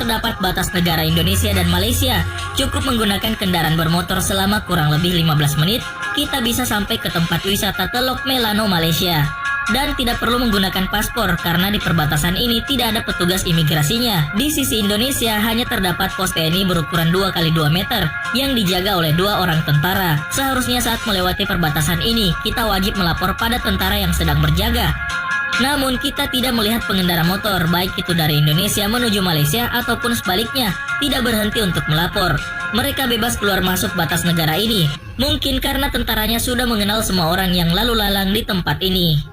terdapat batas negara Indonesia dan Malaysia. Cukup menggunakan kendaraan bermotor selama kurang lebih 15 menit, kita bisa sampai ke tempat wisata Teluk Melano, Malaysia. Dan tidak perlu menggunakan paspor karena di perbatasan ini tidak ada petugas imigrasinya. Di sisi Indonesia hanya terdapat pos TNI berukuran 2x2 meter yang dijaga oleh 2 orang tentara. Seharusnya saat melewati perbatasan ini, kita wajib melapor pada tentara yang sedang berjaga. Namun kita tidak melihat pengendara motor, baik itu dari Indonesia menuju Malaysia ataupun sebaliknya, tidak berhenti untuk melapor. Mereka bebas keluar masuk batas negara ini. Mungkin karena tentaranya sudah mengenal semua orang yang lalu lalang di tempat ini.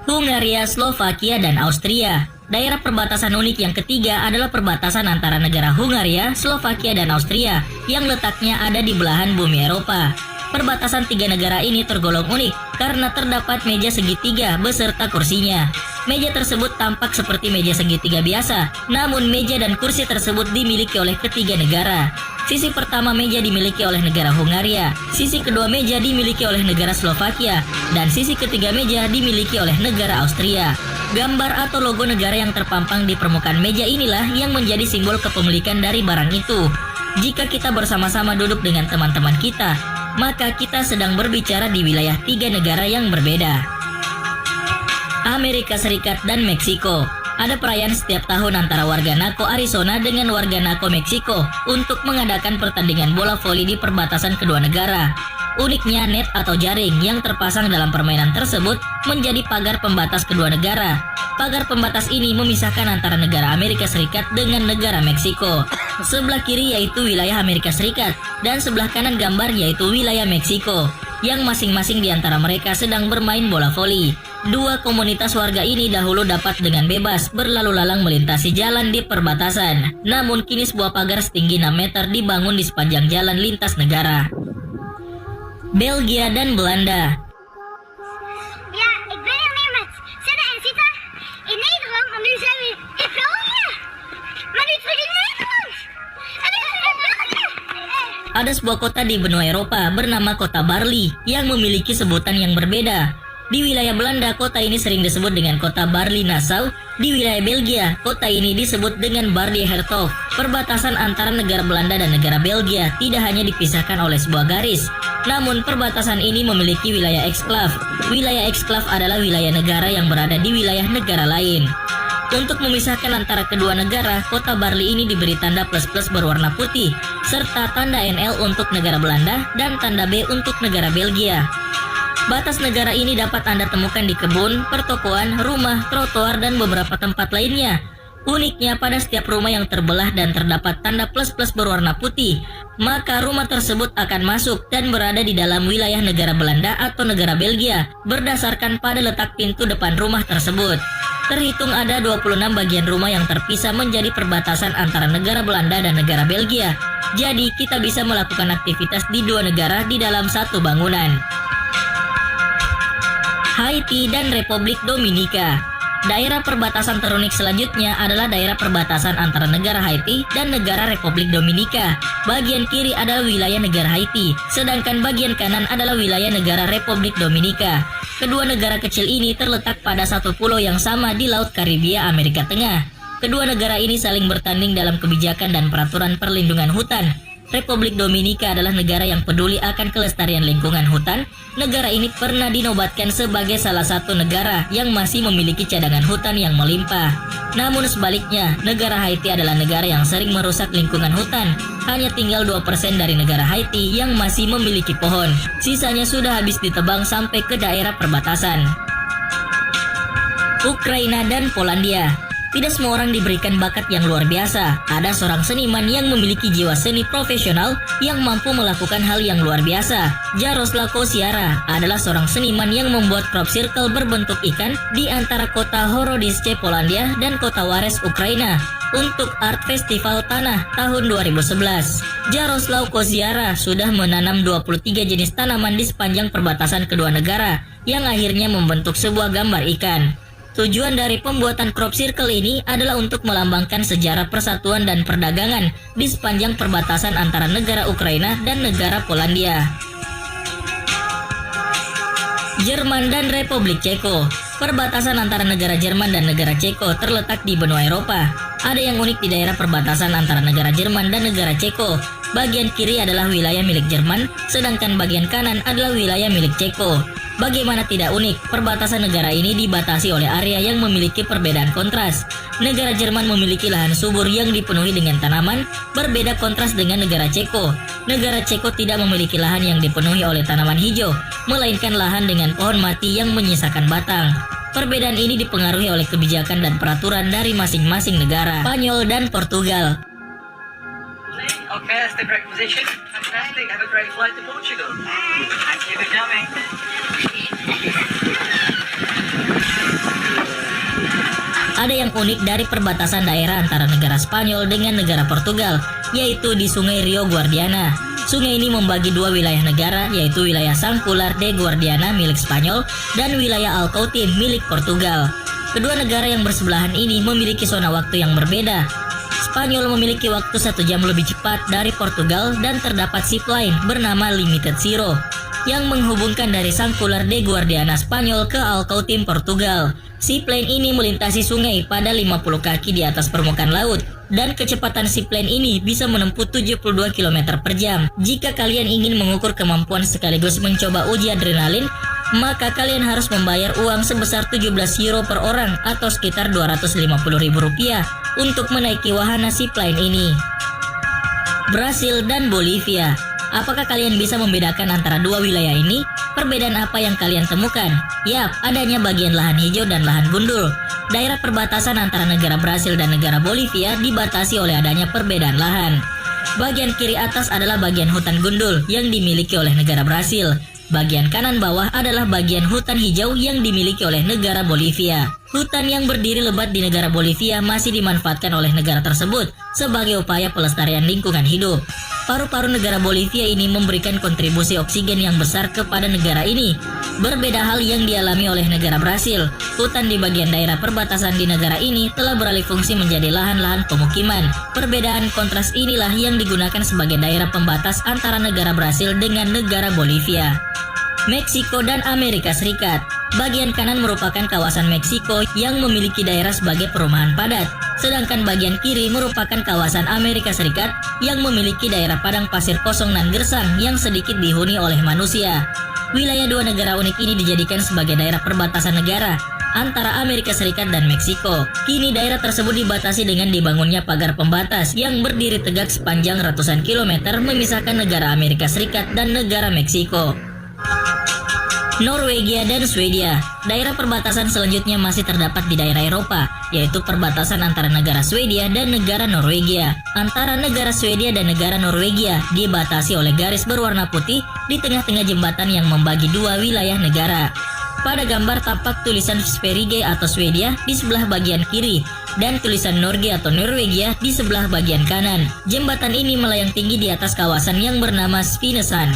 Hungaria, Slovakia, dan Austria. Daerah perbatasan unik yang ketiga adalah perbatasan antara negara Hungaria, Slovakia, dan Austria yang letaknya ada di belahan bumi Eropa. Perbatasan tiga negara ini tergolong unik karena terdapat meja segitiga beserta kursinya. Meja tersebut tampak seperti meja segitiga biasa, namun meja dan kursi tersebut dimiliki oleh ketiga negara. Sisi pertama meja dimiliki oleh negara Hungaria, sisi kedua meja dimiliki oleh negara Slovakia, dan sisi ketiga meja dimiliki oleh negara Austria. Gambar atau logo negara yang terpampang di permukaan meja inilah yang menjadi simbol kepemilikan dari barang itu. Jika kita bersama-sama duduk dengan teman-teman kita, maka kita sedang berbicara di wilayah tiga negara yang berbeda. Amerika Serikat dan Meksiko. Ada perayaan setiap tahun antara warga Naco, Arizona dengan warga Naco, Meksiko untuk mengadakan pertandingan bola voli di perbatasan kedua negara. Uniknya net atau jaring yang terpasang dalam permainan tersebut menjadi pagar pembatas kedua negara. Pagar pembatas ini memisahkan antara negara Amerika Serikat dengan negara Meksiko. Sebelah kiri yaitu wilayah Amerika Serikat dan sebelah kanan gambar yaitu wilayah Meksiko, yang masing-masing di antara mereka sedang bermain bola voli. Dua komunitas warga ini dahulu dapat dengan bebas berlalu lalang melintasi jalan di perbatasan. Namun kini sebuah pagar setinggi 6 meter dibangun di sepanjang jalan lintas negara. Belgia dan Belanda. Ja, ik ben er weer met Senna en Sita in Nederland, maar nu zijn we in België. Maar nu terug in Nederland. En nu zijn we in België. Ada sebuah kota di benua Eropa bernama kota Barli yang memiliki sebutan yang berbeda. Di wilayah Belanda, kota ini sering disebut dengan kota Barli-Nassau. Di wilayah Belgia, kota ini disebut dengan Bardi-Hertog. Perbatasan antara negara Belanda dan negara Belgia tidak hanya dipisahkan oleh sebuah garis, namun perbatasan ini memiliki wilayah eksklav. Wilayah eksklav adalah wilayah negara yang berada di wilayah negara lain. Untuk memisahkan antara kedua negara, kota Barli ini diberi tanda plus-plus berwarna putih, serta tanda NL untuk negara Belanda dan tanda B untuk negara Belgia. Batas negara ini dapat Anda temukan di kebun, pertokoan, rumah, trotoar, dan beberapa tempat lainnya. Uniknya, pada setiap rumah yang terbelah dan terdapat tanda plus-plus berwarna putih, maka rumah tersebut akan masuk dan berada di dalam wilayah negara Belanda atau negara Belgia, berdasarkan pada letak pintu depan rumah tersebut. Terhitung ada 26 bagian rumah yang terpisah menjadi perbatasan antara negara Belanda dan negara Belgia. Jadi, kita bisa melakukan aktivitas di dua negara di dalam satu bangunan. Haiti dan Republik Dominika. Daerah perbatasan terunik selanjutnya adalah daerah perbatasan antara negara Haiti dan negara Republik Dominika. Bagian kiri adalah wilayah negara Haiti, sedangkan bagian kanan adalah wilayah negara Republik Dominika. Kedua negara kecil ini terletak pada satu pulau yang sama di Laut Karibia, Amerika Tengah. Kedua negara ini saling bertanding dalam kebijakan dan peraturan perlindungan hutan. Republik Dominika adalah negara yang peduli akan kelestarian lingkungan hutan. Negara ini pernah dinobatkan sebagai salah satu negara yang masih memiliki cadangan hutan yang melimpah. Namun sebaliknya, negara Haiti adalah negara yang sering merusak lingkungan hutan. Hanya tinggal 2% dari negara Haiti yang masih memiliki pohon. Sisanya sudah habis ditebang sampai ke daerah perbatasan. Ukraina dan Polandia. Tidak semua orang diberikan bakat yang luar biasa. Ada seorang seniman yang memiliki jiwa seni profesional yang mampu melakukan hal yang luar biasa. Jaroslaw Kosiara adalah seorang seniman yang membuat crop circle berbentuk ikan di antara kota Horodisce, Polandia dan kota Wares, Ukraina untuk Art Festival Tanah tahun 2011. Jaroslaw Kosiara sudah menanam 23 jenis tanaman di sepanjang perbatasan kedua negara yang akhirnya membentuk sebuah gambar ikan. Tujuan dari pembuatan crop circle ini adalah untuk melambangkan sejarah persatuan dan perdagangan di sepanjang perbatasan antara negara Ukraina dan negara Polandia. Jerman dan Republik Ceko. Perbatasan antara negara Jerman dan negara Ceko terletak di benua Eropa. Ada yang unik di daerah perbatasan antara negara Jerman dan negara Ceko. Bagian kiri adalah wilayah milik Jerman, sedangkan bagian kanan adalah wilayah milik Ceko. Bagaimana tidak unik, perbatasan negara ini dibatasi oleh area yang memiliki perbedaan kontras. Negara Jerman memiliki lahan subur yang dipenuhi dengan tanaman, berbeda kontras dengan negara Ceko. Negara Ceko tidak memiliki lahan yang dipenuhi oleh tanaman hijau, melainkan lahan dengan pohon mati yang menyisakan batang. Perbedaan ini dipengaruhi oleh kebijakan dan peraturan dari masing-masing negara. Spanyol dan Portugal. Okay, that's the correct position. Fantastic. Have a great flight to Portugal. Thank you for coming. Ada yang unik dari perbatasan daerah antara negara Spanyol dengan negara Portugal, yaitu di Sungai Rio Guadiana. Sungai ini membagi dua wilayah negara, yaitu wilayah Sang Cular de Guadiana milik Spanyol dan wilayah Alcautim milik Portugal. Kedua negara yang bersebelahan ini memiliki zona waktu yang berbeda. Spanyol memiliki waktu 1 jam lebih cepat dari Portugal dan terdapat ship line bernama Limited Zero yang menghubungkan dari Sang Cular de Guadiana Spanyol ke Alcautim Portugal. Seaplane ini melintasi sungai pada 50 kaki di atas permukaan laut dan kecepatan seaplane ini bisa menempuh 72 km per jam. Jika kalian ingin mengukur kemampuan sekaligus mencoba uji adrenalin, maka kalian harus membayar uang sebesar 17 euro per orang atau sekitar Rp250.000 untuk menaiki wahana seaplane ini. Brasil dan Bolivia. Apakah kalian bisa membedakan antara dua wilayah ini? Perbedaan apa yang kalian temukan? Yap, adanya bagian lahan hijau dan lahan gundul. Daerah perbatasan antara negara Brasil dan negara Bolivia dibatasi oleh adanya perbedaan lahan. Bagian kiri atas adalah bagian hutan gundul yang dimiliki oleh negara Brasil. Bagian kanan bawah adalah bagian hutan hijau yang dimiliki oleh negara Bolivia. Hutan yang berdiri lebat di negara Bolivia masih dimanfaatkan oleh negara tersebut sebagai upaya pelestarian lingkungan hidup. Paru-paru negara Bolivia ini memberikan kontribusi oksigen yang besar kepada negara ini. Berbeda hal yang dialami oleh negara Brasil. Hutan di bagian daerah perbatasan di negara ini telah beralih fungsi menjadi lahan-lahan pemukiman. Perbedaan kontras inilah yang digunakan sebagai daerah pembatas antara negara Brasil dengan negara Bolivia. Meksiko dan Amerika Serikat. Bagian kanan merupakan kawasan Meksiko yang memiliki daerah sebagai perumahan padat, sedangkan bagian kiri merupakan kawasan Amerika Serikat yang memiliki daerah padang pasir kosong dan gersang yang sedikit dihuni oleh manusia. Wilayah dua negara unik ini dijadikan sebagai daerah perbatasan negara antara Amerika Serikat dan Meksiko. Kini daerah tersebut dibatasi dengan dibangunnya pagar pembatas yang berdiri tegak sepanjang ratusan kilometer memisahkan negara Amerika Serikat dan negara Meksiko. Norwegia dan Swedia. Daerah perbatasan selanjutnya masih terdapat di daerah Eropa, yaitu perbatasan antara negara Swedia dan negara Norwegia. Antara negara Swedia dan negara Norwegia dibatasi oleh garis berwarna putih di tengah-tengah jembatan yang membagi dua wilayah negara. Pada gambar tampak tulisan Sverige atau Swedia di sebelah bagian kiri dan tulisan Norge atau Norwegia di sebelah bagian kanan. Jembatan ini melayang tinggi di atas kawasan yang bernama Svinesund.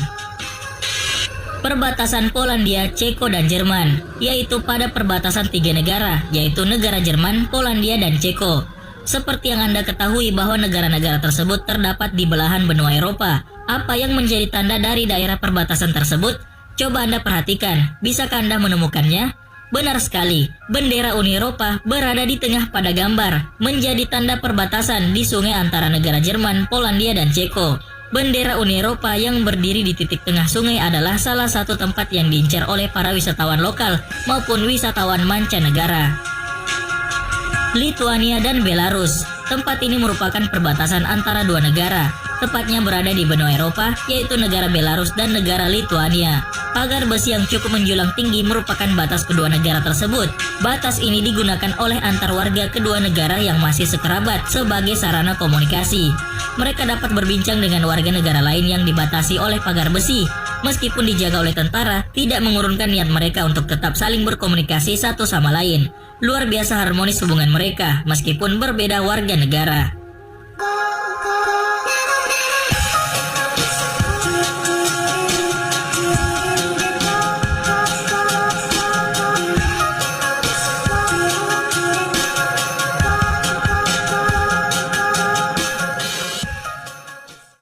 Perbatasan Polandia, Ceko, dan Jerman, yaitu pada perbatasan tiga negara, yaitu negara Jerman, Polandia, dan Ceko. Seperti yang Anda ketahui bahwa negara-negara tersebut terdapat di belahan benua Eropa. Apa yang menjadi tanda dari daerah perbatasan tersebut? Coba Anda perhatikan, bisakah Anda menemukannya? Benar sekali, bendera Uni Eropa berada di tengah pada gambar, menjadi tanda perbatasan di sungai antara negara Jerman, Polandia, dan Ceko. Bendera Uni Eropa yang berdiri di titik tengah sungai adalah salah satu tempat yang diincar oleh para wisatawan lokal maupun wisatawan mancanegara. Lituania dan Belarus. Tempat ini merupakan perbatasan antara dua negara, tepatnya berada di benua Eropa, yaitu negara Belarus dan negara Lituania. Pagar besi yang cukup menjulang tinggi merupakan batas kedua negara tersebut. Batas ini digunakan oleh antar warga kedua negara yang masih sekerabat sebagai sarana komunikasi. Mereka dapat berbincang dengan warga negara lain yang dibatasi oleh pagar besi. Meskipun dijaga oleh tentara, tidak mengurungkan niat mereka untuk tetap saling berkomunikasi satu sama lain. Luar biasa harmonis hubungan mereka, meskipun berbeda warga negara.